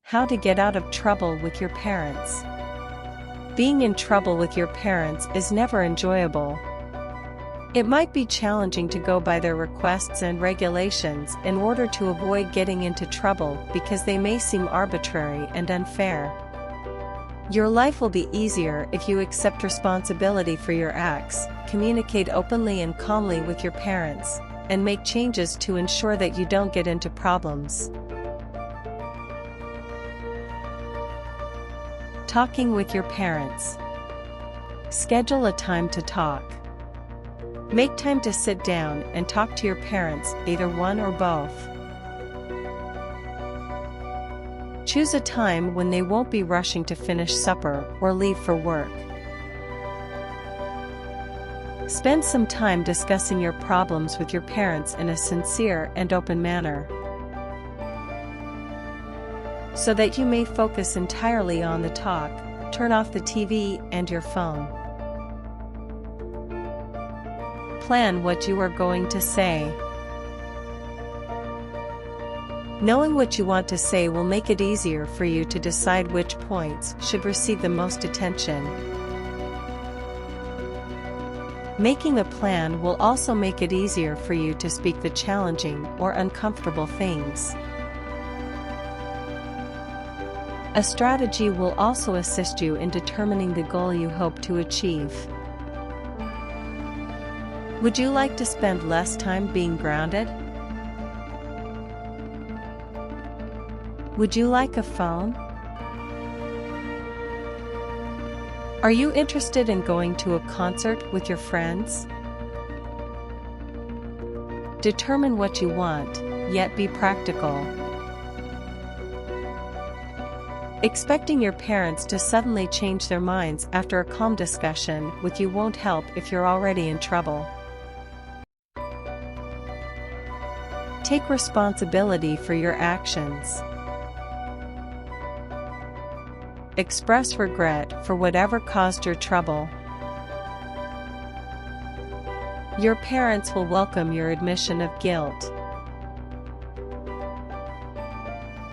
How to get out of trouble with your parents. Being in trouble with your parents is never enjoyable. It might be challenging to go by their requests and regulations in order to avoid getting into trouble because they may seem arbitrary and unfair. Your life will be easier if you accept responsibility for your acts, communicate openly and calmly with your parents, and make changes to ensure that you don't get into problems. Talking with your parents. Schedule a time to talk. Make time to sit down and talk to your parents, either one or both. Choose a time when they won't be rushing to finish supper or leave for work. Spend some time discussing your problems with your parents in a sincere and open manner, so that you may focus entirely on the talk. Turn off the TV and your phone. Plan what you are going to say. Knowing what you want to say will make it easier for you to decide which points should receive the most attention. Making a plan will also make it easier for you to speak the challenging or uncomfortable things. A strategy will also assist you in determining the goal you hope to achieve. Would you like to spend less time being grounded? Would you like a phone? Are you interested in going to a concert with your friends? Determine what you want, yet be practical. Expecting your parents to suddenly change their minds after a calm discussion with you won't help if you're already in trouble. Take responsibility for your actions. Express regret for whatever caused your trouble. Your parents will welcome your admission of guilt.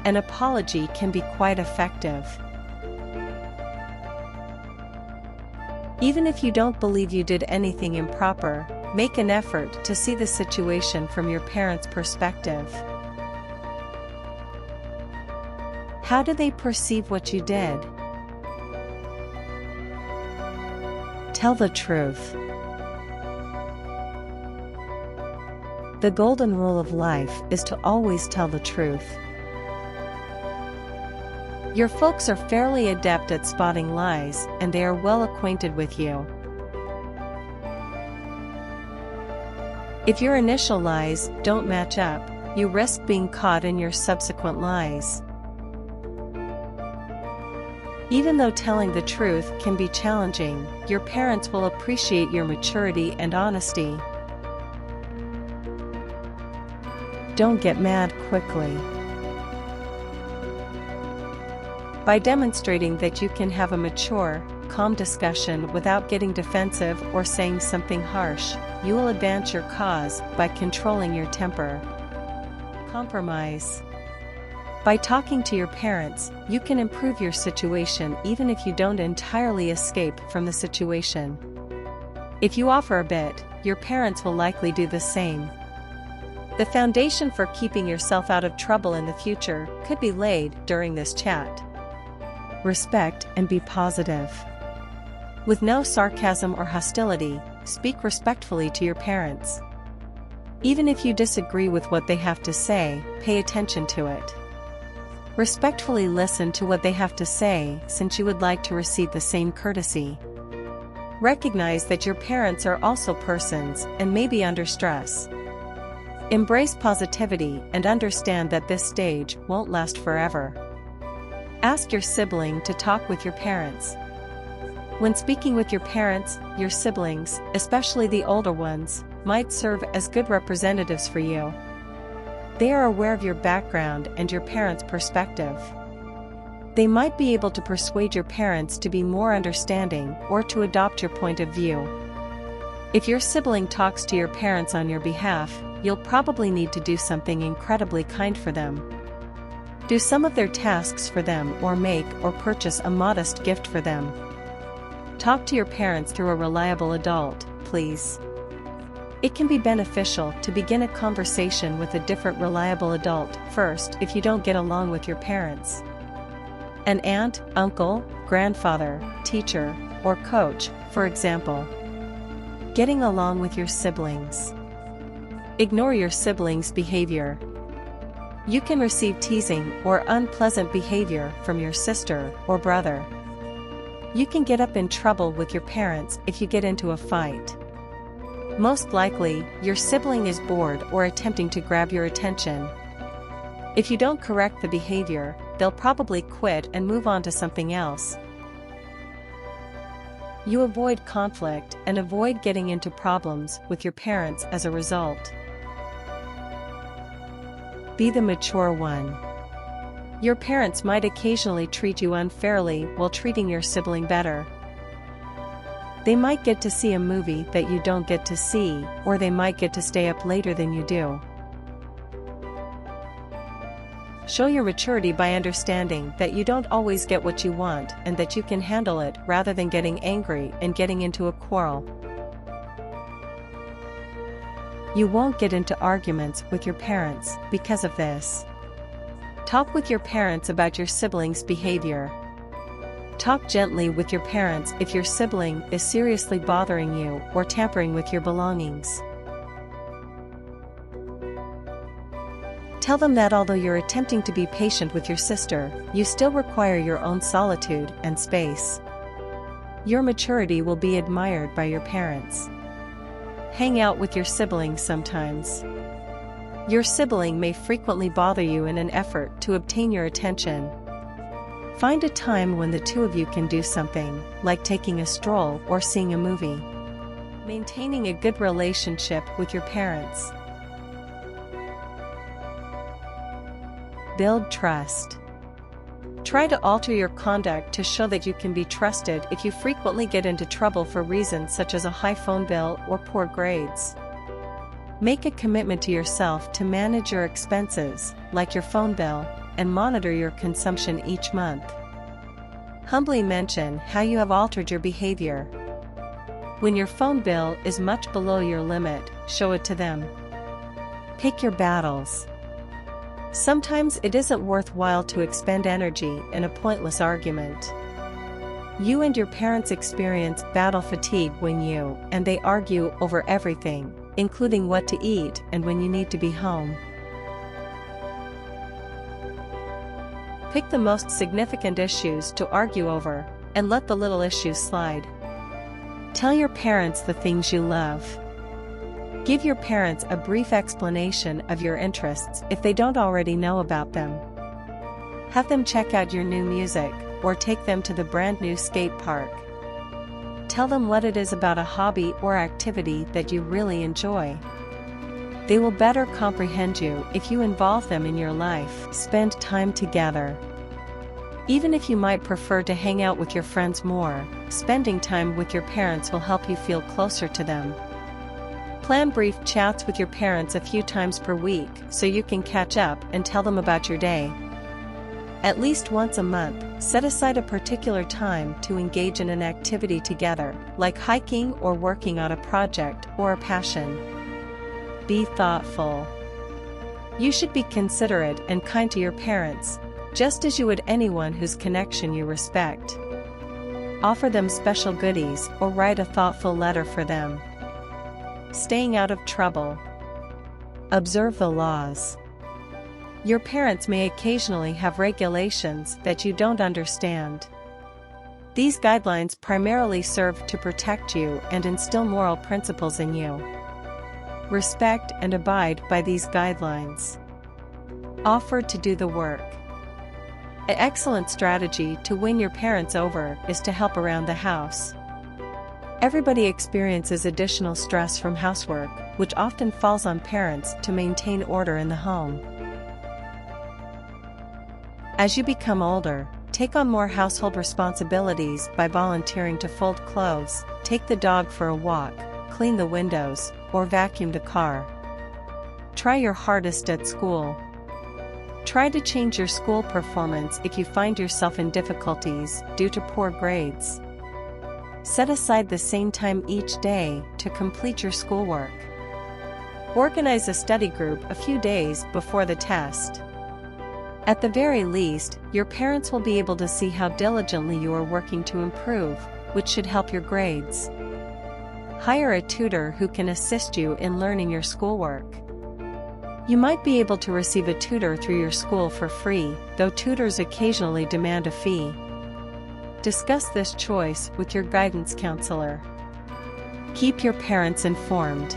An apology can be quite effective. Even if you don't believe you did anything improper, make an effort to see the situation from your parents' perspective. How do they perceive what you did? Tell the truth. The golden rule of life is to always tell the truth. Your folks are fairly adept at spotting lies, and they are well acquainted with you. If your initial lies don't match up, you risk being caught in your subsequent lies. Even though telling the truth can be challenging, your parents will appreciate your maturity and honesty. Don't get mad quickly. By demonstrating that you can have a mature, calm discussion without getting defensive or saying something harsh, you will advance your cause by controlling your temper. Compromise. By talking to your parents, you can improve your situation even if you don't entirely escape from the situation. If you offer a bit, your parents will likely do the same. The foundation for keeping yourself out of trouble in the future could be laid during this chat. Respect and be positive. With no sarcasm or hostility, speak respectfully to your parents. Even if you disagree with what they have to say, pay attention to it. Respectfully listen to what they have to say, since you would like to receive the same courtesy. Recognize that your parents are also persons and may be under stress. Embrace positivity and understand that this stage won't last forever. Ask your sibling to talk with your parents. When speaking with your parents, your siblings, especially the older ones, might serve as good representatives for you. They are aware of your background and your parents' perspective. They might be able to persuade your parents to be more understanding or to adopt your point of view. If your sibling talks to your parents on your behalf, you'll probably need to do something incredibly kind for them. Do some of their tasks for them or make or purchase a modest gift for them. Talk to your parents through a reliable adult, please. It can be beneficial to begin a conversation with a different reliable adult first if you don't get along with your parents. An aunt, uncle, grandfather, teacher, or coach, for example. Getting along with your siblings. Ignore your siblings' behavior. You can receive teasing or unpleasant behavior from your sister or brother. You can get up in trouble with your parents if you get into a fight. Most likely, your sibling is bored or attempting to grab your attention. If you don't correct the behavior, they'll probably quit and move on to something else. You avoid conflict and avoid getting into problems with your parents as a result. Be the mature one. Your parents might occasionally treat you unfairly while treating your sibling better. They might get to see a movie that you don't get to see, or they might get to stay up later than you do. Show your maturity by understanding that you don't always get what you want and that you can handle it rather than getting angry and getting into a quarrel. You won't get into arguments with your parents because of this. Talk with your parents about your siblings' behavior. Talk gently with your parents if your sibling is seriously bothering you or tampering with your belongings. Tell them that although you're attempting to be patient with your sister, you still require your own solitude and space. Your maturity will be admired by your parents. Hang out with your siblings sometimes. Your sibling may frequently bother you in an effort to obtain your attention. Find a time when the two of you can do something, like taking a stroll or seeing a movie. Maintaining a good relationship with your parents. Build trust. Try to alter your conduct to show that you can be trusted if you frequently get into trouble for reasons such as a high phone bill or poor grades. Make a commitment to yourself to manage your expenses, like your phone bill, and monitor your consumption each month. Humbly mention how you have altered your behavior. When your phone bill is much below your limit, show it to them. Pick your battles. Sometimes it isn't worthwhile to expend energy in a pointless argument. You and your parents experience battle fatigue when you and they argue over everything, including what to eat and when you need to be home. Pick the most significant issues to argue over, and let the little issues slide. Tell your parents the things you love. Give your parents a brief explanation of your interests if they don't already know about them. Have them check out your new music, or take them to the brand new skate park. Tell them what it is about a hobby or activity that you really enjoy. They will better comprehend you if you involve them in your life. Spend time together. Even if you might prefer to hang out with your friends more, spending time with your parents will help you feel closer to them. Plan brief chats with your parents a few times per week so you can catch up and tell them about your day. At least once a month, set aside a particular time to engage in an activity together, like hiking or working on a project or a passion. Be thoughtful. You should be considerate and kind to your parents, just as you would anyone whose connection you respect. Offer them special goodies or write a thoughtful letter for them. Staying out of trouble. Observe the laws. Your parents may occasionally have regulations that you don't understand. These guidelines primarily serve to protect you and instill moral principles in you. Respect and abide by these guidelines. Offer to do the work. An excellent strategy to win your parents over is to help around the house. Everybody experiences additional stress from housework, which often falls on parents to maintain order in the home. As you become older, take on more household responsibilities by volunteering to fold clothes, take the dog for a walk, clean the windows, or vacuum the car. Try your hardest at school. Try to change your school performance if you find yourself in difficulties due to poor grades. Set aside the same time each day to complete your schoolwork. Organize a study group a few days before the test. At the very least, your parents will be able to see how diligently you are working to improve, which should help your grades. Hire a tutor who can assist you in learning your schoolwork. You might be able to receive a tutor through your school for free, though tutors occasionally demand a fee. Discuss this choice with your guidance counselor. Keep your parents informed.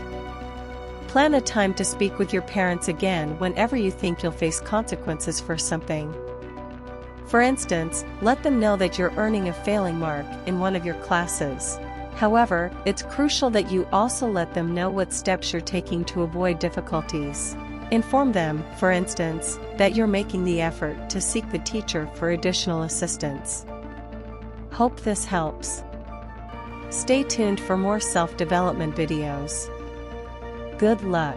Plan a time to speak with your parents again whenever you think you'll face consequences for something. For instance, let them know that you're earning a failing mark in one of your classes. However, it's crucial that you also let them know what steps you're taking to avoid difficulties. Inform them, for instance, that you're making the effort to seek the teacher for additional assistance. Hope this helps. Stay tuned for more self-development videos. Good luck.